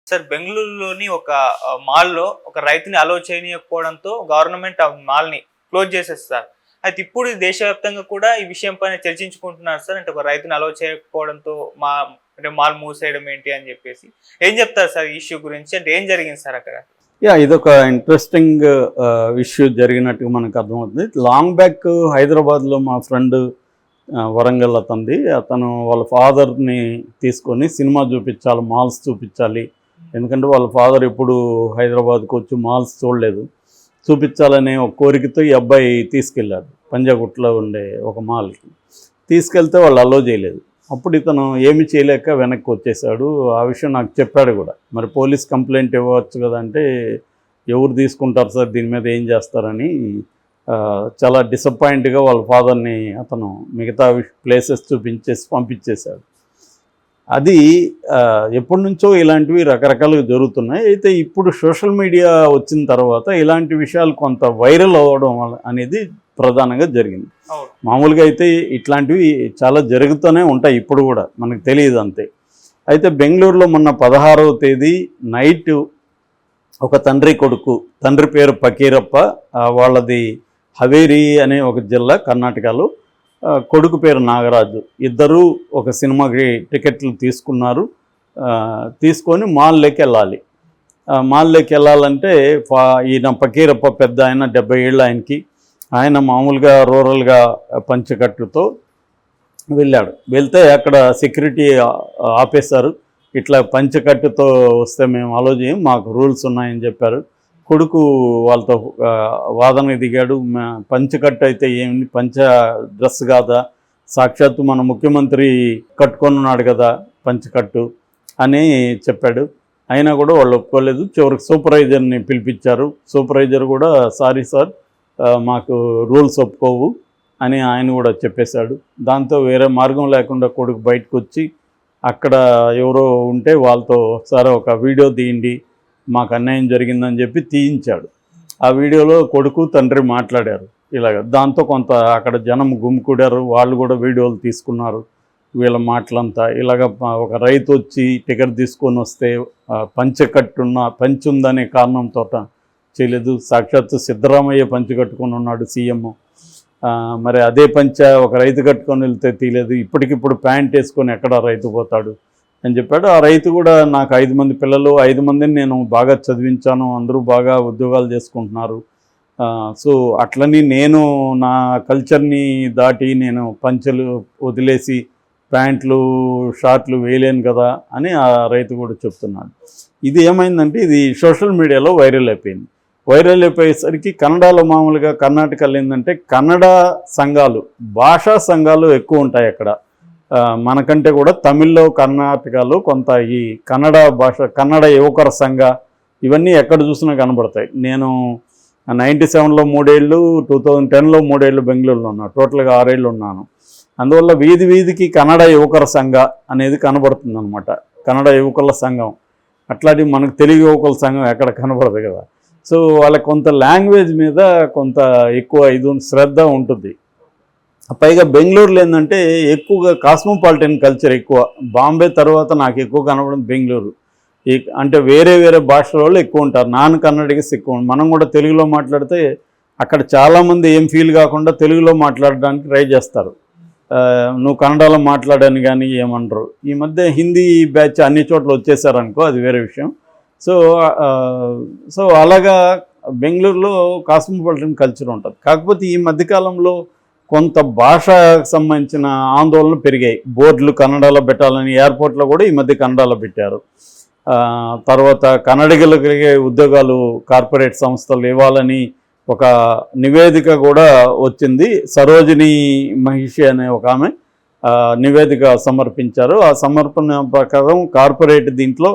Sir బెంగళూరులోని ఒక మాల్‌లో ఒక రైతుని అలో చేయనీయకపోవడంతో గవర్నమెంట్ ఆ మాల్‌ని క్లోజ్ చేసేది సార్. అయితే ఇప్పుడు దేశవ్యాప్తంగా కూడా ఈ విషయం పైన చర్చించుకుంటున్నారు సార్. అంటే ఒక రైతుని అలో చేయకపోవడంతో అంటే మాల్ మూసేయడం ఏంటి అని చెప్పేసి. ఏం చెప్తారు సార్ ఈ ఇష్యూ గురించి? అంటే ఏం జరిగింది సార్ అక్కడ? ఇదొక ఇంట్రెస్టింగ్ ఇష్యూ జరిగినట్టుగా మనకు అర్థమవుతుంది. లాంగ్ బ్యాక్ హైదరాబాద్లో మా ఫ్రెండ్ వరంగల్ అతను వాళ్ళ ఫాదర్ని తీసుకొని సినిమా చూపించాలి, మాల్స్ చూపించాలి. ఎందుకంటే వాళ్ళ ఫాదర్ ఎప్పుడు హైదరాబాద్కి వచ్చి మాల్స్ చూడలేదు. చూపించాలనే ఒక కోరికతో ఈ అబ్బాయి తీసుకెళ్ళాడు పంజాగుట్లో ఉండే ఒక మాల్కి. తీసుకెళ్తే వాళ్ళు అలో చేయలేదు. అప్పుడు ఇతను ఏమి చేయలేక వెనక్కి వచ్చేసాడు. ఆ విషయం నాకు చెప్పాడు కూడా. మరి పోలీస్ కంప్లైంట్ ఇవ్వచ్చు కదా అంటే, ఎవరు తీసుకుంటారు సార్, దీని మీద ఏం చేస్తారని చాలా డిసప్పాయింట్గా వాళ్ళ ఫాదర్ని అతను మిగతా ప్లేసెస్ చూపించేసి పంపించేశాడు. అది ఎప్పటి నుంచో ఇలాంటివి రకరకాలుగా జరుగుతున్నాయి. అయితే ఇప్పుడు సోషల్ మీడియా వచ్చిన తర్వాత ఇలాంటి విషయాలు కొంత వైరల్ అవ్వడం అనేది ప్రధానంగా జరిగింది. మామూలుగా అయితే ఇట్లాంటివి చాలా జరుగుతూనే ఉంటాయి, ఇప్పుడు కూడా మనకు తెలియదు అంతే. అయితే బెంగళూరులో మొన్న 16వ తేదీ నైట్ ఒక తండ్రి పేరు ఫకీరప్ప, వాళ్ళది హవేరీ అనే ఒక జిల్లా కర్ణాటకలో, కొడుకు పేరు నాగరాజు. ఇద్దరూ ఒక సినిమాకి టికెట్లు తీసుకున్నారు. తీసుకొని మాల్లోకి వెళ్ళాలి. మాల్లోకి వెళ్ళాలంటే ఈయన ఫకీరప్ప పెద్ద ఆయన, 70 ఏళ్ళు ఆయనకి. ఆయన మామూలుగా రూరల్గా పంచకట్టుతో వెళ్ళాడు. వెళ్తే అక్కడ సెక్యూరిటీ ఆపేశారు. ఇట్లా పంచకట్టుతో వస్తే మేము అలో చేయం, మాకు రూల్స్ ఉన్నాయని చెప్పారు. కొడుకు వాళ్ళతో వాదన దిగాడు. పంచకట్టు అయితే ఏమిటి, పంచ డ్రెస్ కాదా, సాక్షాత్తు మన ముఖ్యమంత్రి కట్టుకొని ఉన్నాడు కదా పంచకట్టు అని చెప్పాడు. అయినా కూడా వాళ్ళు ఒప్పుకోలేదు. చివరికి సూపర్వైజర్ని పిలిపించారు. సూపర్వైజర్ కూడా సారీ సార్, మాకు రూల్స్ ఒప్పుకోవు అని ఆయన కూడా చెప్పేశాడు. దాంతో వేరే మార్గం లేకుండా కొడుకు బయటకు వచ్చి అక్కడ ఎవరో ఉంటే వాళ్ళతో సరే ఒక వీడియో తీయండి, మాకు అన్యాయం జరిగిందని చెప్పి తీయించాడు. ఆ వీడియోలో కొడుకు తండ్రి మాట్లాడారు ఇలాగ. దాంతో కొంత అక్కడ జనం గుమికూడారు. వాళ్ళు కూడా వీడియోలు తీసుకున్నారు వీళ్ళ మాటలంతా. ఇలాగ ఒక రైతు వచ్చి టికెట్ తీసుకొని వస్తే పంచి ఉందనే కారణంతో చేయలేదు. సాక్షాత్తు సిద్ధరామయ్య పంచి కట్టుకొని ఉన్నాడు సీఎం. మరి అదే ఒక రైతు కట్టుకొని వెళ్తే తీయలేదు. ఇప్పటికిప్పుడు ప్యాంట్ వేసుకొని ఎక్కడ రైతు పోతాడు అని చెప్పాడు. ఆ రైతు కూడా నాకు 5 మంది పిల్లలు, 5 మందిని నేను బాగా చదివించాను, అందరూ బాగా ఉద్యోగాలు చేసుకుంటున్నారు. సో అట్లని నేను నా కల్చర్ని దాటి నేను పంచెలు వదిలేసి ప్యాంట్లు షార్ట్లు వేయలేను కదా అని ఆ రైతు కూడా చెప్తున్నాడు. ఇది ఏమైందంటే ఇది సోషల్ మీడియాలో వైరల్ అయిపోయింది. వైరల్ అయిపోయేసరికి కన్నడలో మామూలుగా కర్ణాటకలో ఏంటంటే కన్నడ సంఘాలు, భాషా సంఘాలు ఎక్కువ ఉంటాయి అక్కడ. మనకంటే కూడా తమిళ్లో కర్ణాటకలో కొంత ఈ కన్నడ యువకర సంఘ ఇవన్నీ ఎక్కడ చూసినా కనబడతాయి. నేను 97లో 3 ఏళ్ళు, 2010లో 3 ఏళ్ళు బెంగళూరులో ఉన్నాను. టోటల్గా 6 ఏళ్ళు ఉన్నాను. అందువల్ల వీధికి కన్నడ యువకర సంఘ అనేది కనబడుతుంది అనమాట. కన్నడ యువకుల సంఘం అట్లాంటి మనకు తెలుగు యువకుల సంఘం ఎక్కడ కనబడదు కదా. సో వాళ్ళకి కొంత లాంగ్వేజ్ మీద కొంత ఎక్కువ శ్రద్ధ ఉంటుంది. పైగా బెంగళూరులో ఏంటంటే ఎక్కువగా కాస్మోపాలిటన్ కల్చర్ ఎక్కువ. బాంబే తర్వాత నాకు ఎక్కువ కనబడింది బెంగళూరు. అంటే వేరే భాషల వాళ్ళు ఎక్కువ ఉంటారు, నాన్ కన్నడిగస్ ఎక్కువ. మనం కూడా తెలుగులో మాట్లాడితే అక్కడ చాలామంది ఏం ఫీల్ కాకుండా తెలుగులో మాట్లాడడానికి ట్రై చేస్తారు. నువ్వు కన్నడలో మాట్లాడని కానీ ఏమనరు. ఈ మధ్య హిందీ బ్యాచ్ అన్ని చోట్ల వచ్చేసారనుకో, అది వేరే విషయం. సో అలాగా బెంగళూరులో కాస్మోపాలిటన్ కల్చర్ ఉంటుంది. కాకపోతే ఈ మధ్యకాలంలో కొంత భాషకు సంబంధించిన ఆందోళనలు పెరిగాయి. బోర్డులు కన్నడలో పెట్టాలని ఎయిర్పోర్ట్లో కూడా ఈ మధ్య కన్నడలో పెట్టారు. తర్వాత కన్నడిగులకి ఉద్యోగాలు కార్పొరేట్ సంస్థలు ఇవ్వాలని ఒక నివేదిక కూడా వచ్చింది. సరోజిని మహిషి అనే ఒక ఆమె నివేదిక సమర్పించారు. ఆ సమర్పణ ప్రకారం కార్పొరేట్ దీంట్లో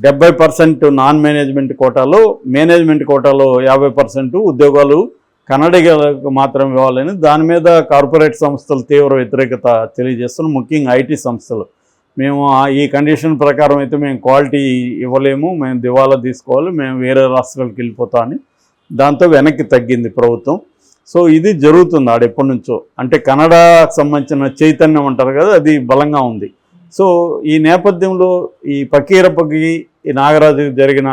70% నాన్ మేనేజ్మెంట్ కోటాలో, మేనేజ్మెంట్ కోటాలో 50% ఉద్యోగాలు కన్నడిగలకు మాత్రం ఇవ్వాలని దాని మీద కార్పొరేట్ సంస్థలు తీవ్ర వ్యతిరేకత తెలియజేస్తున్నాం. ముఖ్యంగా ఐటీ సంస్థలు, మేము ఈ కండిషన్ ప్రకారం అయితే మేము క్వాలిటీ ఇవ్వలేము, మేము దివాలా తీసుకోవాలి, మేము వేరే రాష్ట్రాలకు వెళ్ళిపోతామని దాంతో వెనక్కి తగ్గింది ప్రభుత్వం. సో ఇది జరుగుతుంది ఆడ ఎప్పటి నుంచో. అంటే కన్నడకు సంబంధించిన చైతన్యం అంటారు కదా, అది బలంగా ఉంది. సో ఈ నేపథ్యంలో ఈ పకీరప్పకి ఈ నాగరాజుకి జరిగిన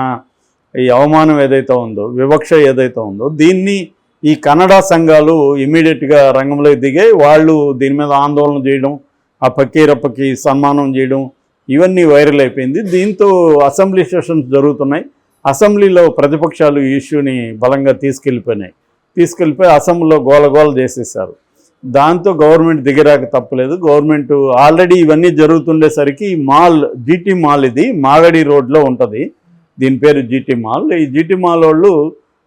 ఈ అవమానం ఏదైతే ఉందో, వివక్ష ఏదైతే ఉందో, దీన్ని ఈ కన్నడ సంఘాలు ఇమీడియట్గా రంగంలోకి దిగాయి. వాళ్ళు దీని మీద ఆందోళన చేయడం, ఆ పకీరప్పకి సన్మానం చేయడం, ఇవన్నీ వైరల్ అయిపోయింది. దీంతో అసెంబ్లీ సెషన్స్ జరుగుతున్నాయి. అసెంబ్లీలో ప్రతిపక్షాలు ఈ ఇష్యూని బలంగా తీసుకెళ్ళిపోయి అసెంబ్లీలో గోలగోల చేసేసారు. దాంతో గవర్నమెంట్ దిగిరాక తప్పలేదు. గవర్నమెంట్ ఆల్రెడీ ఇవన్నీ జరుగుతుండేసరికి మాల్, జీటీ మాల్, ఇది మాగడి రోడ్లో ఉంటుంది, దీని పేరు జీటీ మాల్. ఈ జీటీ మాల్ వాళ్ళు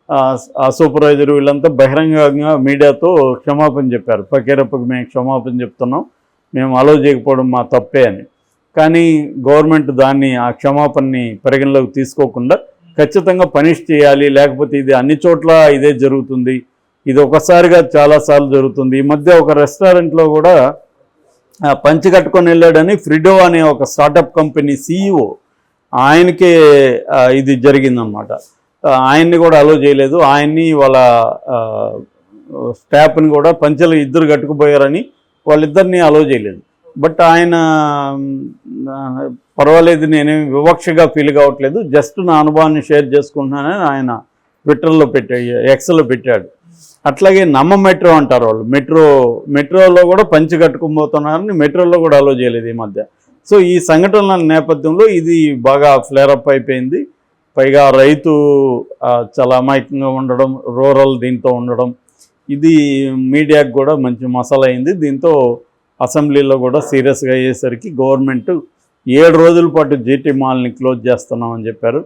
ఆ సూపర్వైజర్ వీళ్ళంతా బహిరంగంగా మీడియాతో క్షమాపణ చెప్పారు. పకీరప్పకి మేము క్షమాపణ చెప్తున్నాం, మేము అలో చేయకపోవడం మా తప్పే అని. కానీ గవర్నమెంట్ దాన్ని, ఆ క్షమాపణని పరిగణలోకి తీసుకోకుండా ఖచ్చితంగా పనిష్ చేయాలి, లేకపోతే ఇది అన్ని చోట్ల ఇదే జరుగుతుంది, ఇది ఒకసారిగా చాలాసార్లు జరుగుతుంది. ఈ మధ్య ఒక రెస్టారెంట్లో కూడా పంచి కట్టుకొని వెళ్ళాడని ఫ్రిడో అనే ఒక స్టార్టప్ కంపెనీ CEO ఆయనకే ఇది జరిగిందనమాట. ఆయన్ని కూడా అలో చేయలేదు. ఆయన్ని వాళ్ళ స్టాఫ్ని కూడా పంచెలు ఇద్దరు కట్టుకుపోయారని వాళ్ళిద్దరిని అలో చేయలేదు. బట్ ఆయన పర్వాలేదు, నేనేమి వివక్షగా ఫీల్ కావట్లేదు, జస్ట్ నా అనుభవాన్ని షేర్ చేసుకుంటున్నానని ఆయన ట్విట్టర్లో ఎక్స్లో పెట్టాడు. అట్లాగే నమ్మ మెట్రో అంటారు వాళ్ళు, మెట్రోలో కూడా పంచి కట్టుకుపోతున్నారని మెట్రోలో కూడా అలో చేయలేదు ఈ మధ్య. సో ఈ సంఘటనల నేపథ్యంలో ఇది బాగా ఫ్లేరప్ అయిపోయింది. పైగా రైతు చాలా అమాయకంగా ఉండడం, రూరల్ దీంతో ఉండడం, ఇది మీడియాకు కూడా మంచి మసాలా అయింది. దీంతో అసెంబ్లీలో కూడా సీరియస్గా అయ్యేసరికి గవర్నమెంట్ 7 రోజుల పాటు జీటీ మాల్ని క్లోజ్ చేస్తున్నామని చెప్పారు.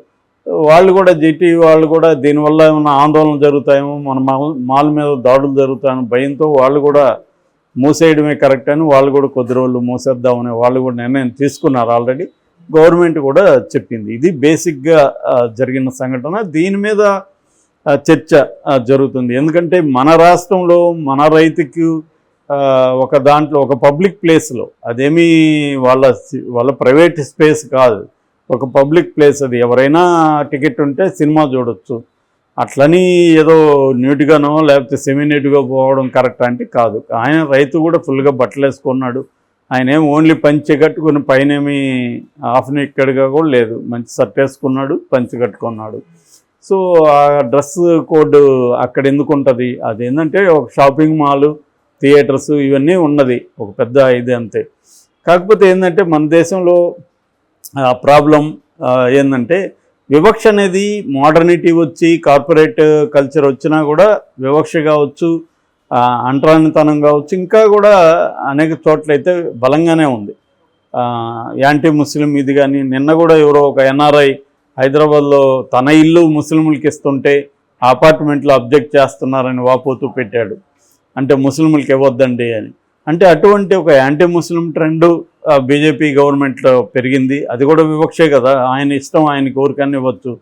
వాళ్ళు కూడా, జీటీ వాళ్ళు కూడా దీనివల్ల ఏమైనా ఆందోళన జరుగుతాయేమో, మన మాల్ మీద దాడులు జరుగుతాయని భయంతో వాళ్ళు కూడా మూసేయడమే కరెక్ట్ అని వాళ్ళు కూడా కొద్ది రోజులు మూసేద్దామని వాళ్ళు కూడా నిర్ణయం తీసుకున్నారు ఆల్రెడీ. గవర్నమెంట్ కూడా చెప్పింది. ఇది బేసిక్గా జరిగిన సంఘటన. దీని మీద చర్చ జరుగుతుంది. ఎందుకంటే మన రాష్ట్రంలో మన రైతుకు ఒక దాంట్లో, ఒక పబ్లిక్ ప్లేస్లో, అదేమీ వాళ్ళ ప్రైవేట్ స్పేస్ కాదు, ఒక పబ్లిక్ ప్లేస్, అది ఎవరైనా టికెట్ ఉంటే సినిమా చూడొచ్చు. అట్లని ఏదో న్యూట్గానో లేకపోతే సెమీ న్యూట్గా పోవడం కరెక్ట్ అంటే కాదు. ఆయన రైతు కూడా ఫుల్గా బట్టలు వేసుకున్నాడు. ఆయన ఏమి ఓన్లీ పంచె కట్టుకుని పైన ఏమి హాఫ్ నెక్కెడ్గా కూడా లేదు, మంచి షర్ట్ వేసుకున్నాడు, పంచె కట్టుకున్నాడు. సో ఆ డ్రెస్ కోడ్ అక్కడ ఎందుకు ఉంటుంది? అదేంటంటే ఒక షాపింగ్ మాల్, థియేటర్స్ ఇవన్నీ ఉన్నది, ఒక పెద్ద ఇది అంతే. కాకపోతే ఏంటంటే మన దేశంలో ప్రాబ్లం ఏంటంటే వివక్ష అనేది, మోడర్నిటీ వచ్చి కార్పొరేట్ కల్చర్ వచ్చినా కూడా వివక్ష కావచ్చు, అంటరానితనం కావచ్చు, ఇంకా కూడా అనేక చోట్లయితే బలంగానే ఉంది. యాంటీ ముస్లిం ఇది కానీ, నిన్న కూడా ఎవరో ఒక NRI హైదరాబాద్లో తన ఇల్లు ముస్లింలకి ఇస్తుంటే అపార్ట్మెంట్లో అబ్జెక్ట్ చేస్తున్నారని వాపోతూ పెట్టాడు. అంటే ముస్లింలకి ఇవ్వద్దండి అని. అంటే అటువంటి ఒక యాంటీ ముస్లిం ట్రెండ్ బీజేపీ గవర్నమెంట్లో పెరిగింది. అది కూడా వివక్షే కదా, ఆయన ఇష్టం, ఆయనకి ఊరికన్నా ఇవ్వచ్చు.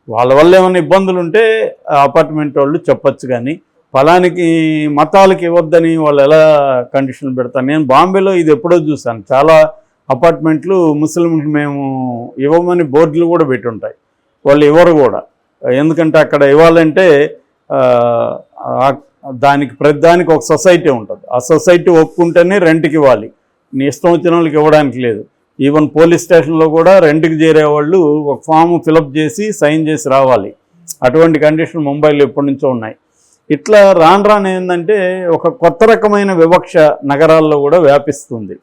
వాళ్ళ వల్ల ఏమైనా ఇబ్బందులు ఉంటే అపార్ట్మెంట్ వాళ్ళు చెప్పచ్చు, కానీ ఫలానికి మతాలకి ఇవ్వద్దని వాళ్ళు ఎలా కండిషన్లు పెడతారు? నేను బాంబేలో ఇది ఎప్పుడో చూశాను, చాలా అపార్ట్మెంట్లు ముస్లింలకు మేము ఇవ్వమని బోర్డులు కూడా పెట్టుంటాయి, వాళ్ళు ఇవ్వరు కూడా. ఎందుకంటే అక్కడ ఇవ్వాలంటే దానికి ప్రతిదానికి ఒక సొసైటీ ఉంటుంది, ఆ సొసైటీ ఒప్పుకుంటేనే రెంట్కి ఇవ్వాలి, నీ ఇష్టం వచ్చిన వాళ్ళకి ఇవ్వడానికి లేదు. ఈవెన్ పోలీస్ స్టేషన్లో కూడా రెంట్కి చేరేవాళ్ళు ఒక ఫామ్ ఫిలప్ చేసి సైన్ చేసి రావాలి. అటువంటి కండిషన్ ముంబైలో ఎప్పటి నుంచో ఉన్నాయి. ఇట్లా రాను ఏంటంటే ఒక కొత్త రకమైన వివక్ష నగరాల్లో కూడా వ్యాపిస్తుంది.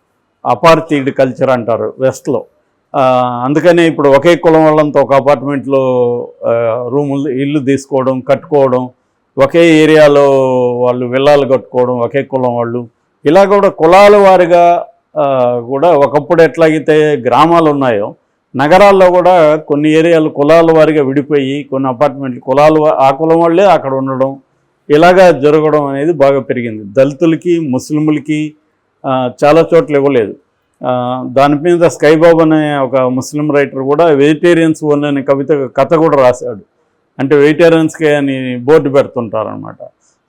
అపార్థీడ్ కల్చర్ అంటారు వెస్ట్లో. అందుకనే ఇప్పుడు ఒకే కులం వాళ్ళంతా ఒక అపార్ట్మెంట్లో రూములు, ఇల్లు తీసుకోవడం, కట్టుకోవడం, ఒకే ఏరియాలో వాళ్ళు విల్లాలు కట్టుకోవడం, ఒకే కులం వాళ్ళు, ఇలా కూడా కులాల వారిగా కూడా ఒకప్పుడు ఎట్లాగైతే గ్రామాలు ఉన్నాయో నగరాల్లో కూడా కొన్ని ఏరియాలు కులాల వారిగా విడిపోయి కొన్ని అపార్ట్మెంట్లు కులాలు, ఆ కులం వాళ్ళే అక్కడ ఉండడం, ఇలాగా జరగడం అనేది బాగా పెరిగింది. దళితులకి, ముస్లింలకి చాలా చోట్ల ఇవ్వలేదు. దాని మీద స్కైబాబు అనే ఒక ముస్లిం రైటర్ కూడా వెజిటేరియన్స్ ఓన్ అనే కథ కూడా రాశాడు. అంటే వెజిటేరియన్స్కే అని బోర్డు పెడుతుంటారనమాట.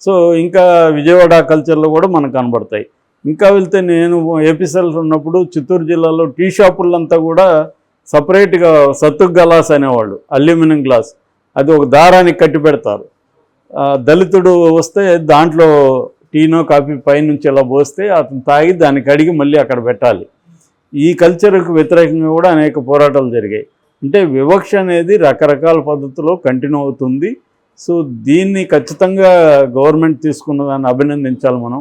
సో ఇంకా విజయవాడ కల్చర్లో కూడా మనకు కనబడతాయి. ఇంకా వెళ్తే నేను ఏపీసెల్ ఉన్నప్పుడు చిత్తూరు జిల్లాలో టీ షాపులంతా కూడా సపరేట్గా సత్తుక్ గలాస్ అనేవాళ్ళు, అల్యూమినియం గ్లాస్, అది ఒక దారానికి కట్టి పెడతారు. దళితుడు వస్తే దాంట్లో టీనో కాఫీ పైనుంచి ఇలా పోస్తే అతను తాగి దాన్ని కడిగి మళ్ళీ అక్కడ పెట్టాలి. ఈ కల్చర్కు వ్యతిరేకంగా కూడా అనేక పోరాటాలు జరిగాయి. అంటే వివక్ష అనేది రకరకాల పద్ధతిలో కంటిన్యూ అవుతుంది. సో దీన్ని ఖచ్చితంగా గవర్నమెంట్ తీసుకున్న దాన్ని అభినందించాలి మనం.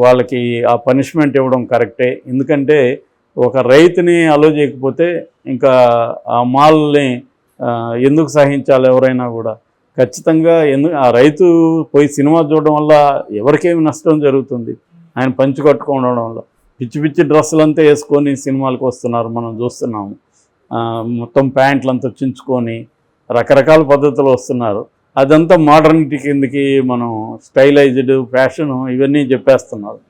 వాళ్ళకి ఆ పనిష్మెంట్ ఇవ్వడం కరెక్టే. ఎందుకంటే ఒక రైతుని అలో చేయకపోతే ఇంకా ఆ మాల్ని ఎందుకు సహించాలి ఎవరైనా కూడా. ఖచ్చితంగా ఆ రైతు పోయి సినిమా చూడడం వల్ల ఎవరికేమి నష్టం జరుగుతుంది? ఆయన పంచి కట్టుకోవడం వల్ల పిచ్చి పిచ్చి డ్రెస్సులంతా వేసుకొని సినిమాలకు వస్తున్నారు, మనం చూస్తున్నాము. మొత్తం ప్యాంట్లు అంతా చించుకొని రకరకాల పద్ధతులు వస్తున్నారు. అదంతా మోడర్నిటీ కిందకి మనం స్టైలైజ్డ్ ఫ్యాషన్ ఇవన్నీ చెప్పేస్తున్నారు.